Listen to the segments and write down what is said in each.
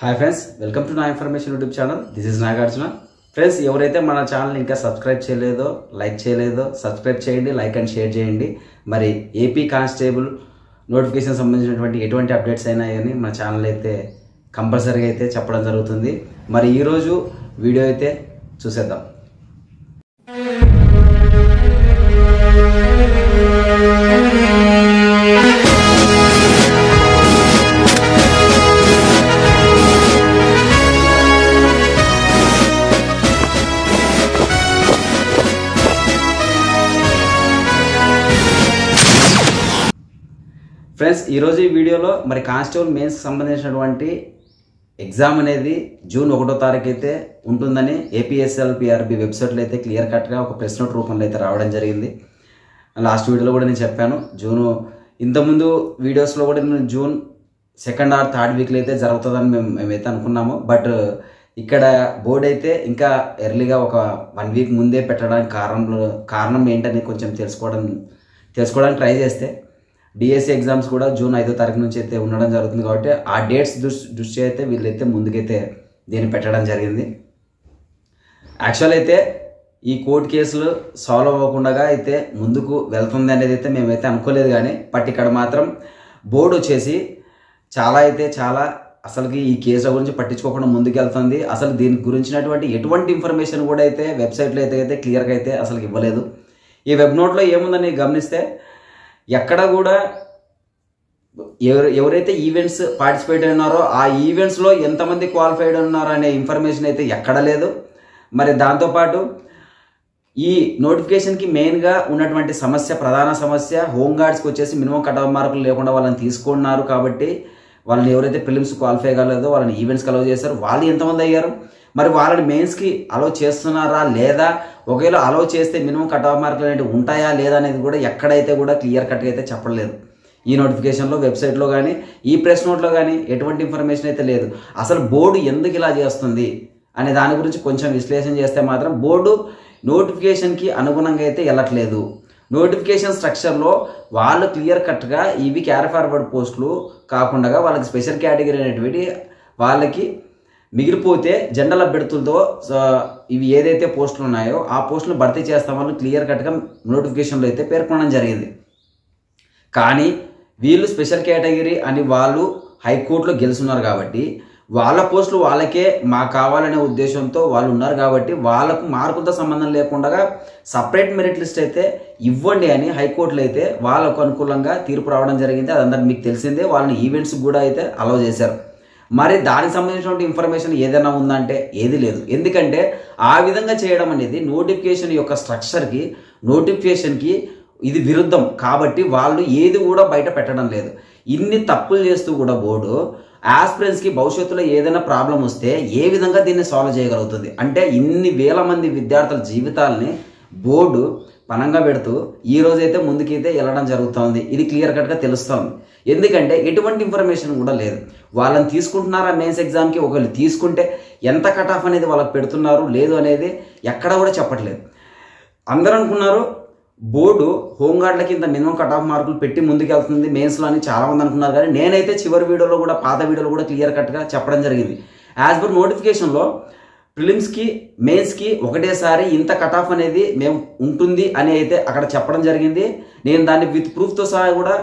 Hi friends, welcome to నా information YouTube channel. This is Nagarjuna. Friends, ఎవరైతే మన channel ఇంకా సబ్స్క్రైబ్ చేయలేదో, లైక్ చేయలేదో సబ్స్క్రైబ్ చేయండి, లైక్ అండ్ షేర్ చేయండి. మరి ఏపీ కానిస్టేబుల్ నోటిఫికేషన్ సంబంధించినటువంటి ఎటువంటి అప్డేట్స్ అయినా కానీ మన ఛానల్ అయితే కంపల్సరీగా అయితే చెప్పడం జరుగుతుంది. మరి ఈరోజు వీడియో అయితే చూసేద్దాం. ఫ్రెండ్స్, ఈరోజు ఈ వీడియోలో మరి కానిస్టేబుల్ మెయిన్స్ సంబంధించినటువంటి ఎగ్జామ్ అనేది జూన్ 1వ తారీఖు అయితే ఉంటుందని ఏపీఎస్ఎల్పిఆర్బి వెబ్సైట్లో అయితే క్లియర్ కట్గా ఒక ప్రెస్ నోట్ రూపంలో అయితే రావడం జరిగింది. లాస్ట్ వీడియోలో కూడా నేను చెప్పాను, ఇంతకుముందు వీడియోస్లో కూడా నేను జూన్ 2nd or 3rd వీక్లో అయితే జరుగుతుందని మేమైతే అనుకున్నాము. బట్ ఇక్కడ బోర్డు అయితే ఇంకా ఎర్లీగా ఒక 1 వీక్ ముందే పెట్టడానికి కారణం ఏంటని కొంచెం తెలుసుకోవడానికి ట్రై చేస్తే డిఎస్సి ఎగ్జామ్స్ కూడా జూన్ 5వ తారీఖు నుంచి అయితే ఉండడం జరుగుతుంది. కాబట్టి ఆ డేట్స్ దృష్టి అయితే వీళ్ళైతే ముందుకైతే దీన్ని పెట్టడం జరిగింది. యాక్చువల్ అయితే ఈ కోర్టు కేసులు సాల్వ్ అవ్వకుండా అయితే ముందుకు వెళ్తుంది అనేది అయితే మేమైతే అనుకోలేదు. కానీ బట్ ఇక్కడ మాత్రం బోర్డు వచ్చేసి చాలా అసలుకి ఈ కేసుల గురించి పట్టించుకోకుండా ముందుకు వెళ్తుంది. అసలు దీని గురించినటువంటి ఎటువంటి ఇన్ఫర్మేషన్ కూడా అయితే వెబ్సైట్లో అయితే క్లియర్గా అయితే అసలు ఇవ్వలేదు. ఈ వెబ్ నోట్లో ఏముందని గమనిస్తే ఎక్కడ కూడా ఎవరైతే ఈవెంట్స్ పార్టిసిపేట్ ఉన్నారో ఆ ఈవెంట్స్లో ఎంతమంది క్వాలిఫైడ్ ఉన్నారో అనే ఇన్ఫర్మేషన్ అయితే ఎక్కడ లేదు. మరి దాంతోపాటు ఈ నోటిఫికేషన్కి మెయిన్గా ఉన్నటువంటి ప్రధాన సమస్య హోంగార్డ్స్కి వచ్చేసి మినిమం కట్ ఆఫ్ మార్కులు లేకుండా వాళ్ళని తీసుకున్నారు. కాబట్టి వాళ్ళని ఎవరైతే ప్రిలిమ్స్ క్వాలిఫై కాలేదో వాళ్ళని ఈవెంట్స్కి అలౌ చేశారు. వాళ్ళు ఎంతమంది అయ్యారు, మరి వాళ్ళని మెయిన్స్కి అలౌ చేస్తున్నారా లేదా, ఒకవేళ అలౌ చేస్తే మినిమం కట్ ఆఫ్ మార్కులు అనేవి ఉంటాయా లేదా అనేది కూడా ఎక్కడైతే కూడా క్లియర్ కట్గా అయితే చెప్పలేదు. ఈ నోటిఫికేషన్లో వెబ్సైట్లో కానీ ఈ ప్రెస్ నోట్లో కానీ ఎటువంటి ఇన్ఫర్మేషన్ అయితే లేదు. అసలు బోర్డు ఎందుకు ఇలా చేస్తుంది అనే దాని గురించి కొంచెం విశ్లేషణ చేస్తే మాత్రం బోర్డు నోటిఫికేషన్కి అనుగుణంగా అయితే వెళ్ళట్లేదు. నోటిఫికేషన్ స్ట్రక్చర్లో వాళ్ళు క్లియర్ కట్గా ఇవి క్యారీ ఫార్వర్డ్ పోస్టులు కాకుండా వాళ్ళకి స్పెషల్ కేటగిరీ అనేటువంటి వాళ్ళకి మిగిలిపోతే జనరల్ అభ్యర్థులతో ఇవి ఏదైతే పోస్టులు ఉన్నాయో ఆ పోస్టులు భర్తీ చేస్తామని క్లియర్ కట్గా నోటిఫికేషన్లో అయితే పేర్కొనడం జరిగింది. కానీ వీళ్ళు స్పెషల్ కేటగిరీ అని వాళ్ళు హైకోర్టులో గెలుచున్నారు కాబట్టి వాళ్ళ పోస్టులు వాళ్ళకే మాకు కావాలనే ఉద్దేశంతో వాళ్ళు ఉన్నారు. కాబట్టి వాళ్ళకు మార్కులతో సంబంధం లేకుండా సపరేట్ మెరిట్ లిస్ట్ అయితే ఇవ్వండి అని హైకోర్టులో అయితే వాళ్ళకు అనుకూలంగా తీర్పు రావడం జరిగింది. అదంతా మీకు తెలిసిందే. వాళ్ళని ఈవెంట్స్ కూడా అయితే అలౌ చేశారు. మరి దానికి సంబంధించిన ఇన్ఫర్మేషన్ ఏదైనా ఉందంటే ఏది లేదు. ఎందుకంటే ఆ విధంగా చేయడం అనేది నోటిఫికేషన్ యొక్క స్ట్రక్చర్కి నోటిఫికేషన్కి ఇది విరుద్ధం. కాబట్టి వాళ్ళు ఏది కూడా బయట పెట్టడం లేదు. ఇన్ని తప్పులు చేస్తూ కూడా బోర్డు ఆస్పిరెంట్స్కి భవిష్యత్తులో ఏదైనా ప్రాబ్లం వస్తే ఏ విధంగా దీన్ని సాల్వ్ చేయగలుగుతుంది అంటే ఇన్ని వేల మంది విద్యార్థుల జీవితాలని బోర్డు పనంగా పెడుతూ ఈ రోజైతే ముందుకైతే వెళ్ళడం జరుగుతుంది. ఇది క్లియర్ కట్గా తెలుస్తుంది. ఎందుకంటే ఎటువంటి ఇన్ఫర్మేషన్ కూడా లేదు. వాళ్ళని తీసుకుంటున్నారా మెయిన్స్ ఎగ్జామ్కి, ఒకవేళ తీసుకుంటే ఎంత కట్ ఆఫ్ అనేది వాళ్ళకి పెడుతున్నారు లేదు అనేది ఎక్కడ కూడా చెప్పట్లేదు. అందరూ అనుకున్నారు బోర్డు హోంగార్డులకి ఇంత మినిమం కట్ ఆఫ్ మార్కులు పెట్టి ముందుకెళ్తుంది మెయిన్స్లో అని చాలామంది అనుకున్నారు. కానీ నేనైతే చివరి వీడియోలో కూడా పాత వీడియోలో కూడా క్లియర్ కట్గా చెప్పడం జరిగింది. యాజ్ పర్ నోటిఫికేషన్లో ప్రిలిమ్స్కి మెయిన్స్కి ఒకటేసారి ఇంత కట్ ఆఫ్ అనేది మేము ఉంటుంది అని అయితే అక్కడ చెప్పడం జరిగింది. నేను దాన్ని విత్ ప్రూఫ్తో సహా కూడా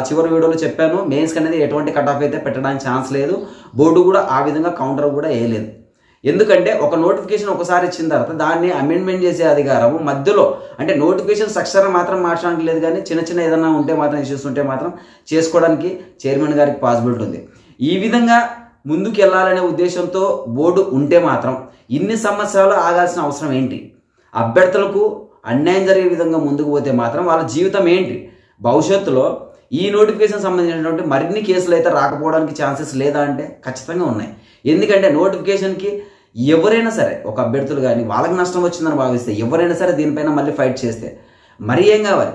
చివరి వీడియోలో చెప్పాను. మెయిన్స్కి అనేది ఎటువంటి కట్ ఆఫ్ అయితే పెట్టడానికి ఛాన్స్ లేదు. బోర్డు కూడా ఆ విధంగా కౌంటర్ కూడా వేయలేదు. ఎందుకంటే ఒక నోటిఫికేషన్ ఒకసారి ఇచ్చిన తర్వాత దాన్ని అమెండ్మెంట్ చేసే అధికారం మధ్యలో అంటే నోటిఫికేషన్ స్ట్రక్చర్ మాత్రం మార్చడానికి లేదు. కానీ చిన్న ఏదైనా ఉంటే మాత్రం ఇష్యూస్ ఉంటే మాత్రం చేసుకోవడానికి చైర్మన్ గారికి పాసిబిలిటీ ఉంది. ఈ విధంగా ముందుకు వెళ్ళాలనే ఉద్దేశంతో బోర్డు ఉంటే మాత్రం ఇన్ని సంవత్సరాలు ఆగాల్సిన అవసరం ఏంటి? అభ్యర్థులకు అన్యాయం జరిగే విధంగా ముందుకు పోతే మాత్రం వాళ్ళ జీవితం ఏంటి? భవిష్యత్తులో ఈ నోటిఫికేషన్ సంబంధించినటువంటి మరిన్ని కేసులు అయితే రాకపోవడానికి ఛాన్సెస్ లేదా అంటే ఖచ్చితంగా ఉన్నాయి. ఎందుకంటే నోటిఫికేషన్కి ఎవరైనా సరే ఒక అభ్యర్థులు కానీ వాళ్ళకి నష్టం వచ్చిందని భావిస్తే ఎవరైనా సరే దీనిపైన మళ్ళీ ఫైట్ చేస్తే మరి ఏం కావాలి?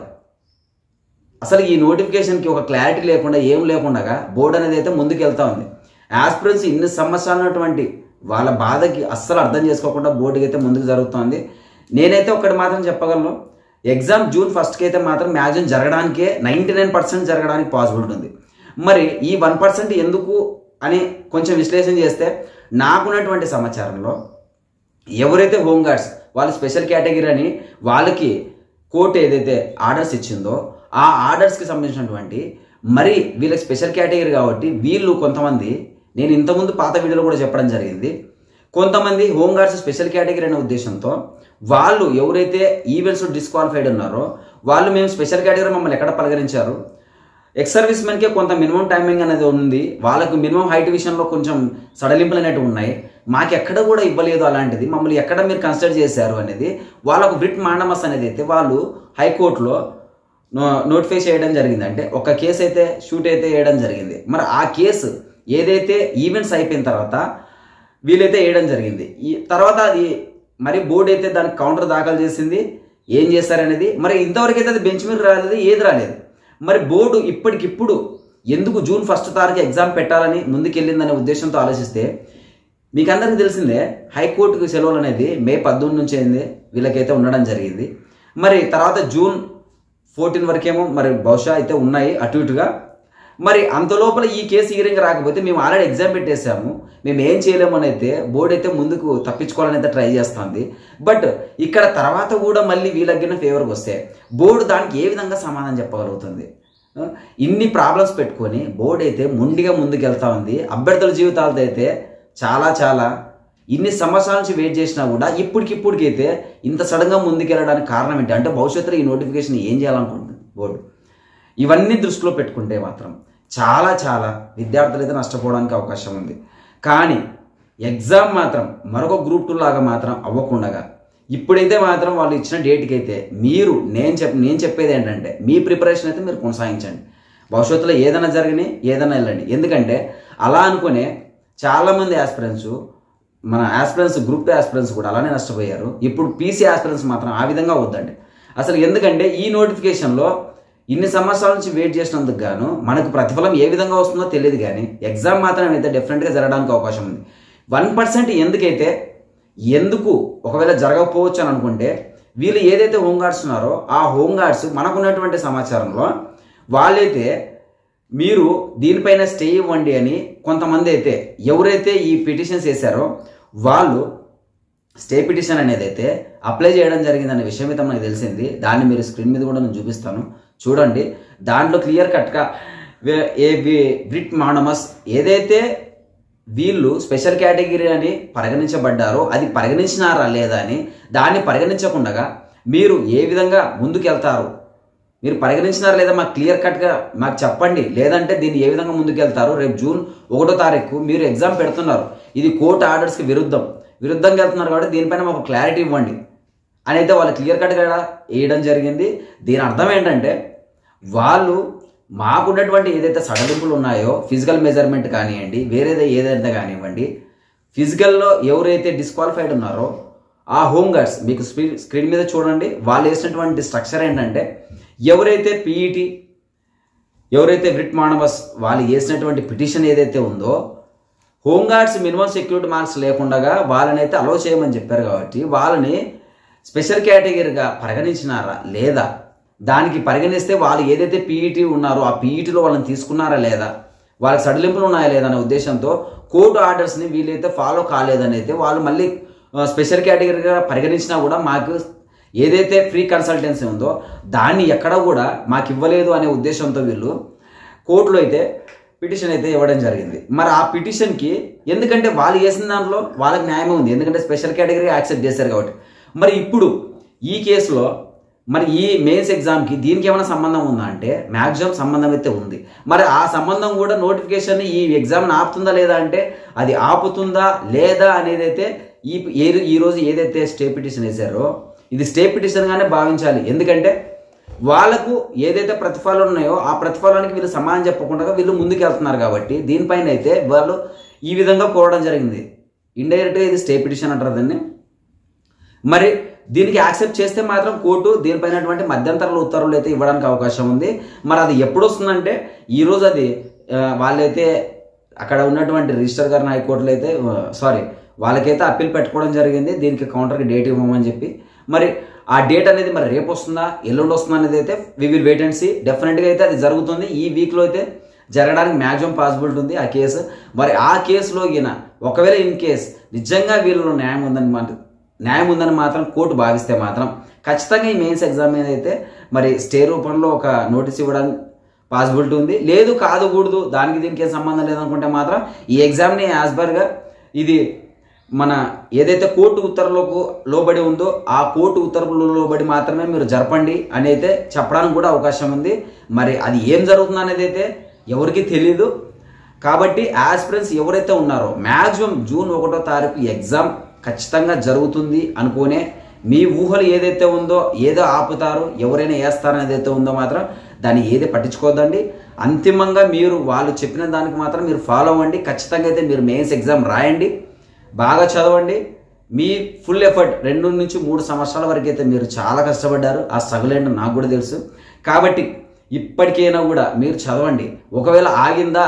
అసలు ఈ నోటిఫికేషన్కి ఒక క్లారిటీ లేకుండా ఏం లేకుండా బోర్డు అనేది అయితే ముందుకు వెళ్తూ ఉంది. ఆస్పిరెంట్స్ ఇన్ని సంవత్సరాలు ఉన్నటువంటి వాళ్ళ బాధకి అస్సలు అర్థం చేసుకోకుండా బోర్డుకి అయితే ముందుకు జరుగుతుంది. నేనైతే ఒకటి మాత్రం చెప్పగలను, ఎగ్జామ్ జూన్ 1st అయితే మాత్రం మ్యాక్సిమం జరగడానికే 99% జరగడానికి పాసిబిలిటీ ఉంది. మరి ఈ 1% ఎందుకు అని కొంచెం విశ్లేషణ చేస్తే నాకున్నటువంటి సమాచారంలో ఎవరైతే హోంగార్డ్స్ వాళ్ళు స్పెషల్ కేటగిరీ అని వాళ్ళకి కోర్టు ఏదైతే ఆర్డర్స్ ఇచ్చిందో ఆ ఆర్డర్స్కి సంబంధించినటువంటి మరి వీళ్ళకి స్పెషల్ కేటగిరీ కాబట్టి వీళ్ళు కొంతమంది, నేను ఇంతకుముందు పాత వీడియోలో కూడా చెప్పడం జరిగింది, కొంతమంది హోంగార్డ్స్ స్పెషల్ కేటగిరీ అనే ఉద్దేశంతో వాళ్ళు ఎవరైతే ఈవెంట్స్ డిస్క్వాలిఫైడ్ ఉన్నారో వాళ్ళు మేము స్పెషల్ కేటగిరీ మమ్మల్ని ఎక్కడ పరిగణించారు, ఎక్స్ సర్వీస్ మెన్కే కొంత మినిమం టైమింగ్ అనేది ఉంది, వాళ్ళకు మినిమం హైట్ విషయంలో కొంచెం సడలింపులు అనేవి ఉన్నాయి, మాకు ఎక్కడ కూడా ఇవ్వలేదు అలాంటిది, మమ్మల్ని ఎక్కడ మీరు కన్సిడర్ చేశారు అనేది వాళ్ళకు బ్రిట్ మాండమస్ అనేది అయితే వాళ్ళు హైకోర్టులో నోటిఫై చేయడం జరిగింది. అంటే ఒక కేసు అయితే షూట్ అయితే వేయడం జరిగింది. మరి ఆ కేసు ఏదైతే ఈవెంట్స్ అయిపోయిన తర్వాత వీలైతే వేయడం జరిగింది. ఈ తర్వాత అది మరి బోర్డు అయితే దానికి కౌంటర్ దాఖలు చేసింది. ఏం చేశారనేది మరి ఇంతవరకు అయితే అది బెంచ్ మీద రాలేదు, ఏది రాలేదు. మరి బోర్డు ఇప్పటికిప్పుడు ఎందుకు జూన్ 1 తారీఖు ఎగ్జామ్ పెట్టాలని ముందుకెళ్ళిందనే ఉద్దేశంతో ఆలోచిస్తే మీకు అందరికీ తెలిసిందే హైకోర్టుకు సెలవులు అనేది మే 18 నుంచి అయింది వీళ్ళకైతే ఉండడం జరిగింది. మరి తర్వాత జూన్ 14 వరకేమో మరి బహుశా అయితే ఉన్నాయి అటు ఇటుగా. మరి అంత లోపల ఈ కేసు హియరింగ్ రాకపోతే మేము ఆల్రెడీ ఎగ్జామ్ పెట్టేశాము, మేము ఏం చేయలేము అని అయితే బోర్డు అయితే ముందుకు తప్పించుకోవాలని అయితే ట్రై చేస్తుంది. బట్ ఇక్కడ తర్వాత కూడా మళ్ళీ వీళ్ళగిన ఫేవర్కి వస్తే బోర్డు దానికి ఏ విధంగా సమాధానం చెప్పగలుగుతుంది? ఇన్ని ప్రాబ్లమ్స్ పెట్టుకొని బోర్డు అయితే మొండిగా ముందుకు వెళ్తా ఉంది. అభ్యర్థుల జీవితాలతో అయితే చాలా ఇన్ని సంవత్సరాల నుంచి వెయిట్ చేసినా కూడా ఇప్పటికిప్పటికైతే ఇంత సడన్గా ముందుకెళ్ళడానికి కారణం ఏంటి అంటే భవిష్యత్తులో ఈ నోటిఫికేషన్ ఏం చేయాలనుకుంటుంది బోర్డు? ఇవన్నీ దృష్టిలో పెట్టుకుంటే మాత్రం చాలా విద్యార్థులు అయితే నష్టపోవడానికి అవకాశం ఉంది. కానీ ఎగ్జామ్ మాత్రం మరొక గ్రూప్ 2 లాగా మాత్రం అవ్వకుండా ఇప్పుడైతే మాత్రం వాళ్ళు ఇచ్చిన డేట్కి అయితే మీరు నేను చెప్పేది ఏంటంటే మీ ప్రిపరేషన్ అయితే మీరు కొనసాగించండి. భవిష్యత్తులో ఏదైనా జరిగినాయి ఏదైనా వెళ్ళండి. ఎందుకంటే అలా అనుకునే చాలామంది ఆస్పిరెంట్స్ మన గ్రూప్ 2 ఆస్పిరెంట్స్ కూడా అలానే నష్టపోయారు. ఇప్పుడు పీసీ ఆస్పిరెంట్స్ మాత్రం ఆ విధంగా వద్దండి అసలు. ఎందుకంటే ఈ నోటిఫికేషన్లో ఇన్ని సంవత్సరాల నుంచి వెయిట్ చేసినందుకు గాను మనకు ప్రతిఫలం ఏ విధంగా వస్తుందో తెలియదు, కానీ ఎగ్జామ్ మాత్రం అయితే డెఫినెట్గా జరగడానికి అవకాశం ఉంది. 1% ఎందుకు ఒకవేళ జరగకపోవచ్చు అని అనుకుంటే వీళ్ళు ఏదైతే హోంగార్డ్స్ ఉన్నారో ఆ హోంగార్డ్స్ మనకున్నటువంటి సమాచారంలో వాళ్ళైతే మీరు దీనిపైన స్టే ఇవ్వండి అని కొంతమంది అయితే ఎవరైతే ఈ పిటిషన్స్ వేశారో వాళ్ళు స్టే పిటిషన్ అనేది అయితే అప్లై చేయడం జరిగిందనే విషయం అయితే మనకు తెలిసింది. దాన్ని మీరు స్క్రీన్ మీద కూడా నేను చూపిస్తాను చూడండి. దాంట్లో క్లియర్ కట్గా బ్రిట్ మాండమస్ ఏదైతే వీళ్ళు స్పెషల్ కేటగిరీ అని పరిగణించబడ్డారో అది పరిగణించినారా లేదా అని దాన్ని పరిగణించకుండా మీరు ఏ విధంగా ముందుకెళ్తారు, మీరు పరిగణించినారా లేదా మాకు క్లియర్ కట్గా మాకు చెప్పండి. లేదంటే దీన్ని ఏ విధంగా ముందుకెళ్తారు? రేపు జూన్ 1వ తారీఖు మీరు ఎగ్జామ్ పెడుతున్నారు, ఇది కోర్టు ఆర్డర్స్కి విరుద్ధంగా వెళ్తున్నారు కాబట్టి దీనిపైన మాకు క్లారిటీ ఇవ్వండి అని అయితే వాళ్ళు క్లియర్ కట్గా వేయడం జరిగింది. దీని అర్థం ఏంటంటే వాళ్ళు మాకున్నటువంటి ఏదైతే సడలింపులు ఉన్నాయో ఫిజికల్ మెజర్మెంట్ కానివ్వండి వేరేదే ఏదైతే కానివ్వండి, ఫిజికల్లో ఎవరైతే డిస్క్వాలిఫైడ్ ఉన్నారో ఆ హోంగార్డ్స్ మీకు స్క్రీన్ మీద చూడండి. వాళ్ళు వేసినటువంటి స్ట్రక్చర్ ఏంటంటే ఎవరైతే పీఈటీ ఎవరైతే బ్రిట్ మాండమస్ వాళ్ళు వేసినటువంటి పిటిషన్ ఏదైతే ఉందో హోంగార్డ్స్ మినిమం సెక్యూరిటీ మార్క్స్ లేకుండా వాళ్ళని అయితే అలో చేయమని చెప్పారు కాబట్టి వాళ్ళని స్పెషల్ కేటగిరీగా పరిగణించినారా లేదా, దానికి పరిగణిస్తే వాళ్ళు ఏదైతే పీఈటీ ఉన్నారో ఆ పీఈటీలో వాళ్ళని తీసుకున్నారా లేదా, వాళ్ళకి సడలింపులు ఉన్నాయా లేదా అనే ఉద్దేశంతో కోర్టు ఆర్డర్స్ని వీళ్ళైతే ఫాలో కాలేదని అయితే వాళ్ళు మళ్ళీ స్పెషల్ కేటగిరీగా పరిగణించినా కూడా మాకు ఏదైతే ఫ్రీ కన్సల్టెన్సీ ఉందో దాన్ని ఎక్కడ కూడా మాకు ఇవ్వలేదు అనే ఉద్దేశంతో వీళ్ళు కోర్టులో అయితే పిటిషన్ అయితే ఇవ్వడం జరిగింది. మరి ఆ పిటిషన్కి ఎందుకంటే వాళ్ళు వేసిన దాంట్లో వాళ్ళకి న్యాయమే ఉంది, ఎందుకంటే స్పెషల్ కేటగిరీ యాక్సెప్ట్ చేశారు కాబట్టి. మరి ఇప్పుడు ఈ కేసులో మరి ఈ మెయిన్స్ ఎగ్జామ్కి దీనికి ఏమైనా సంబంధం ఉందా అంటే మ్యాక్సిమం సంబంధం అయితే ఉంది. మరి ఆ సంబంధం కూడా నోటిఫికేషన్ ఈ ఎగ్జామ్ని ఆపుతుందా లేదా అంటే అది ఆపుతుందా లేదా అనేది అయితే ఈరోజు ఏదైతే స్టే పిటిషన్ వేశారో ఇది స్టే పిటిషన్గానే భావించాలి. ఎందుకంటే వాళ్ళకు ఏదైతే ప్రతిఫలాలు ఉన్నాయో ఆ ప్రతిఫలానికి వీళ్ళు సమానం చెప్పకుండా వీళ్ళు ముందుకు వెళ్తున్నారు కాబట్టి దీనిపైన అయితే వాళ్ళు ఈ విధంగా కోరడం జరిగింది. ఇండైరెక్ట్గా ఇది స్టే పిటిషన్ అంటారు దాన్ని. మరి దీనికి యాక్సెప్ట్ చేస్తే మాత్రం కోర్టు దీనిపైనటువంటి మధ్యంతరాల ఉత్తర్వులు అయితే ఇవ్వడానికి అవకాశం ఉంది. మరి అది ఎప్పుడు వస్తుందంటే ఈరోజు అది వాళ్ళైతే అక్కడ ఉన్నటువంటి రిజిస్టర్ గారిని హైకోర్టులో అయితే వాళ్ళకైతే అప్పీల్ పెట్టుకోవడం జరిగింది దీనికి కౌంటర్కి డేట్ ఇవ్వమని చెప్పి. మరి ఆ డేట్ అనేది మరి రేపు వస్తుందా ఎల్లుండి వస్తుందా అనేది అయితే we will wait and see. డెఫినెట్గా అయితే అది జరుగుతుంది, ఈ వీక్లో అయితే జరగడానికి మ్యాక్సిమం పాసిబిలిటీ ఉంది ఆ కేసు. మరి ఆ కేసులో ఈయన ఒకవేళ ఇన్ కేస్ నిజంగా వీళ్ళలో న్యాయం ఉందని మాత్రం కోర్టు భావిస్తే మాత్రం ఖచ్చితంగా ఈ మెయిన్స్ ఎగ్జామ్ మీద అయితే మరి స్టే రూపంలో ఒక నోటీస్ ఇవ్వడానికి పాసిబిలిటీ ఉంది. లేదు కాదుకూడదు, దానికి దీనికి ఏం సంబంధం లేదనుకుంటే మాత్రం ఈ ఎగ్జామ్ని యాజ్ పర్గా ఇది మన ఏదైతే కోర్టు ఉత్తర్వులకు లోబడి ఉందో ఆ కోర్టు ఉత్తర్వులు లోబడి మాత్రమే మీరు జరపండి అని అయితే చెప్పడానికి కూడా అవకాశం ఉంది. మరి అది ఏం జరుగుతుంది అనేది అయితే ఎవరికి తెలీదు. కాబట్టి ఆస్పిరెంట్స్ ఎవరైతే ఉన్నారో మ్యాక్సిమం జూన్ 1వ తారీఖు ఎగ్జామ్ ఖచ్చితంగా జరుగుతుంది అనుకునే మీ ఊహలు ఏదైతే ఉందో ఏదో ఆపుతారు, ఎవరైనా వేస్తారనేది అయితే ఉందో మాత్రం దాన్ని ఏది పట్టించుకోవద్దండి. అంతిమంగా మీరు వాళ్ళు చెప్పిన దానికి మాత్రం మీరు ఫాలో అవ్వండి. ఖచ్చితంగా అయితే మీరు మెయిన్స్ ఎగ్జామ్ రాయండి, బాగా చదవండి. మీ ఫుల్ ఎఫర్ట్ 2 నుంచి 3 సంవత్సరాల వరకు అయితే మీరు చాలా కష్టపడ్డారు. ఆ స్ట్రగుల్ ఏంటో నాకు కూడా తెలుసు. కాబట్టి ఇప్పటికైనా కూడా మీరు చదవండి. ఒకవేళ ఆగిందా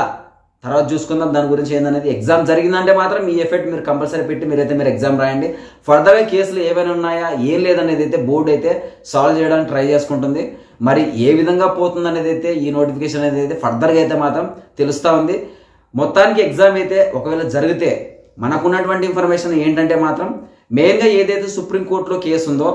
తర్వాత చూసుకుందాం దాని గురించి ఏందనేది. ఎగ్జామ్ జరిగిందంటే మాత్రం మీ ఎఫెక్ట్ మీరు కంపల్సరీ పెట్టి మీరు ఎగ్జామ్ రాయండి. ఫర్దర్గా కేసులు ఏమైనా ఉన్నాయా ఏం లేదనేది అయితే బోర్డు అయితే సాల్వ్ చేయడానికి ట్రై చేసుకుంటుంది. మరి ఏ విధంగా పోతుంది అనేది అయితే ఈ నోటిఫికేషన్ అనేది అయితే ఫర్దర్గా అయితే మాత్రం తెలుస్తూ ఉంది. మొత్తానికి ఎగ్జామ్ అయితే ఒకవేళ జరిగితే మనకున్నటువంటి ఇన్ఫర్మేషన్ ఏంటంటే మాత్రం మెయిన్గా ఏదైతే సుప్రీంకోర్టులో కేసు ఉందో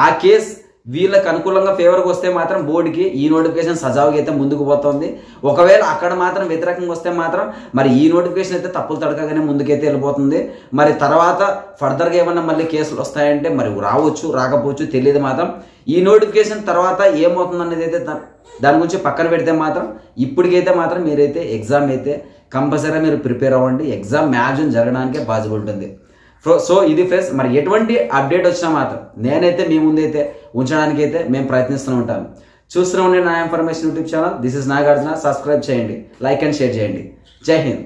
ఆ కేసు వీళ్ళకి అనుకూలంగా ఫేవర్గా వస్తే మాత్రం బోర్డుకి ఈ నోటిఫికేషన్ సజావుగా అయితే ముందుకు పోతుంది. ఒకవేళ అక్కడ మాత్రం వ్యతిరేకంగా వస్తే మాత్రం మరి ఈ నోటిఫికేషన్ అయితే తప్పులు తడకగానే ముందుకైతే వెళ్ళిపోతుంది. మరి తర్వాత ఫర్దర్గా ఏమన్నా మళ్ళీ కేసులు వస్తాయంటే మరి రావచ్చు రాకపోవచ్చు తెలియదు. మాత్రం ఈ నోటిఫికేషన్ తర్వాత ఏమవుతుంది అనేది అయితే దాని గురించి పక్కన పెడితే మాత్రం ఇప్పటికైతే మాత్రం మీరైతే ఎగ్జామ్ అయితే కంపల్సరీగా మీరు ప్రిపేర్ అవ్వండి. ఎగ్జామ్ మ్యాక్సిమం జరగడానికే పాసిబిలిటీ ఉంది. సో ఇది ఫ్రెండ్స్, మరి ఎటువంటి అప్డేట్ వచ్చినా మాత్రం నేనైతే మీ ముందైతే ఉంచడానికి అయితే మేము ప్రయత్నిస్తూ ఉంటాను. చూస్తూనే ఉండే నా information YouTube channel. This is Nagarjuna. Subscribe చేయండి, లైక్ అండ్ షేర్ చేయండి. జై హింద్.